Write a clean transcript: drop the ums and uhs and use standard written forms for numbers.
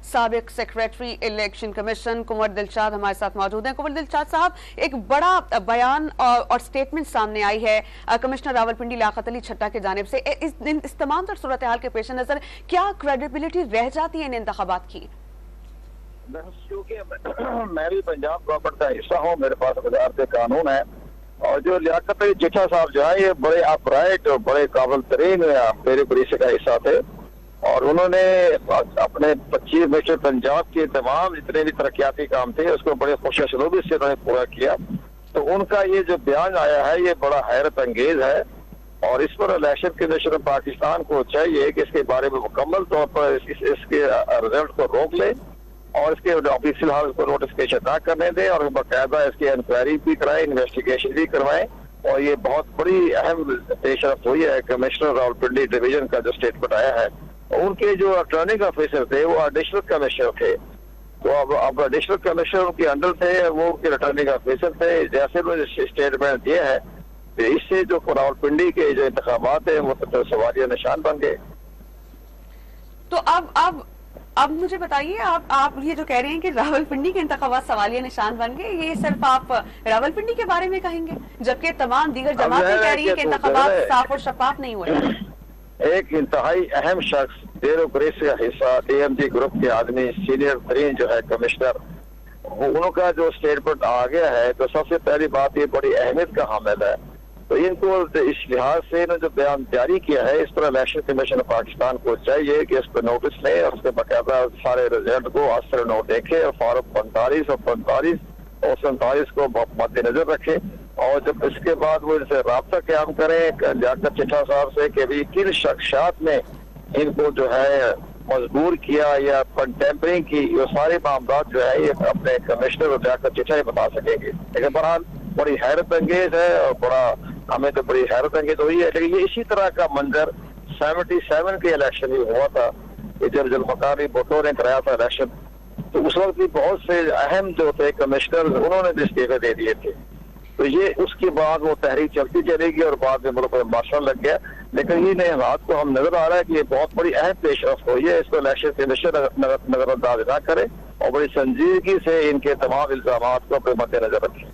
سابق secretary election commission کنور دلشاد ہمارے ساتھ موجود ہیں۔ کنور دلشاد صاحب، ایک بڑا بیان اور سٹیٹمنٹ سامنے آئی ہے کمشنر راولپنڈی لیاقت علی چھٹا کی جانب سے۔ اس تمام تر صورتحال کے پیش نظر کیا کریڈیبلٹی رہ جاتی ہے ان انتخابات کی؟ کیونکہ میں بھی پنجاب گورنمنٹ کا حصہ ہوں، میرے پاس وزارت قانون ہے، اور جو لیاقت علی چھٹا صاحب جو ہے یہ بڑے اپرائٹ اور بڑے قابل ترین میرے پولیس کا حصہ تھے، اور انہوں نے اپنے 25 منسٹر پنجاب کے تمام جتنے بھی ترقیاتی کام تھے اس کو بڑے خوش اسلوبی سے انہوں نے پورا کیا۔ تو ان کا یہ جو بیان آیا ہے یہ بڑا حیرت انگیز ہے، اور اس پر الیکشن کمیشن پاکستان کو چاہیے کہ اس کے بارے میں مکمل طور پر اس کے رزلٹ کو روک لے، اور اس کے فی الحال اس کو نوٹیفکیشن ادا کرنے دیں، اور باقاعدہ اس کی انکوائری بھی کرائیں، انویسٹیگیشن بھی کروائیں۔ اور یہ بہت بڑی اہم پیش رفت ہوئی ہے کمشنر راولپنڈی ڈویژن کا جو اسٹیٹمنٹ آیا ہے۔ ان کے جو ریٹرننگ آفیسر تھے وہ ایڈیشنل کمشنر تھے، تو اب ایڈیشنل کمشنر ان کے انڈر تھے، وہ ان کے ریٹرننگ آفیسر تھے۔ جیسے وہ اسٹیٹمنٹ دیا ہے اس سے جو راولپنڈی کے جو انتخابات ہیں وہ سوالیہ نشان بن گئے۔ تو اب مجھے بتائیے، آپ یہ جو کہہ رہے ہیں کہ راولپنڈی کے انتخابات سوالیہ نشان بن گئے، یہ صرف آپ راولپنڈی کے بارے میں کہیں گے، جبکہ تمام دیگر جماعتیں کہہ رہی ہیں کہ انتخابات صاف اور شفاف نہیں ہوئے؟ ایک انتہائی اہم شخص بیوروکریسی کا حصہ ڈی ایم جی گروپ کے آدمی سینئر ترین جو ہے کمشنر، انہوں کا جو اسٹیٹمنٹ آ گیا ہے تو سب سے پہلی بات یہ بڑی اہمیت کا حامل ہے۔ تو ان کو اس لحاظ سے جو بیان جاری کیا ہے اس پر الیکشن کمیشن پاکستان کو چاہیے کہ اس پر نوٹس لیں، اور اس کے باقاعدہ سارے رزلٹ کو اثر نوٹ دیکھے، اور فارم 45 اور 45 اور 47 کو مد نظر رکھے، اور جب اس کے بعد وہ ان سے رابطہ قیام کریں لیاقت چھٹا صاحب سے کہ بھی کن شخصیات نے ان کو جو ہے مجبور کیا یا ٹیمپرنگ کی، یہ سارے معاملات جو ہے یہ اپنے کمشنر اور لیاقت چھٹا ہی بتا سکیں گے۔ لیکن بہرحال بڑی حیرت انگیز ہے، اور ہمیں تو بڑی حیرت انگیز ہوئی ہے۔ لیکن یہ اسی طرح کا منظر 77 کے الیکشن میں ہوا تھا کہ جب مقامی ووٹوں نے کرایا تھا الیکشن، تو اس وقت بھی بہت سے اہم جو تھے کمشنر انہوں نے بھی استعفے دے دیے تھے۔ تو یہ اس کے بعد وہ تحریک چلتی چلے گی، اور بعد میں ملک میں مارشل لگ گیا۔ لیکن یہ نئے حالات کو ہم نظر آ رہا ہے کہ یہ بہت بڑی اہم پیش رفت ہوئی ہے، اس کو الیکشن کمیشن نظر انداز نہ کرے، اور بڑی سنجیدگی سے ان کے تمام الزامات کو اپنے مد نظر رکھے۔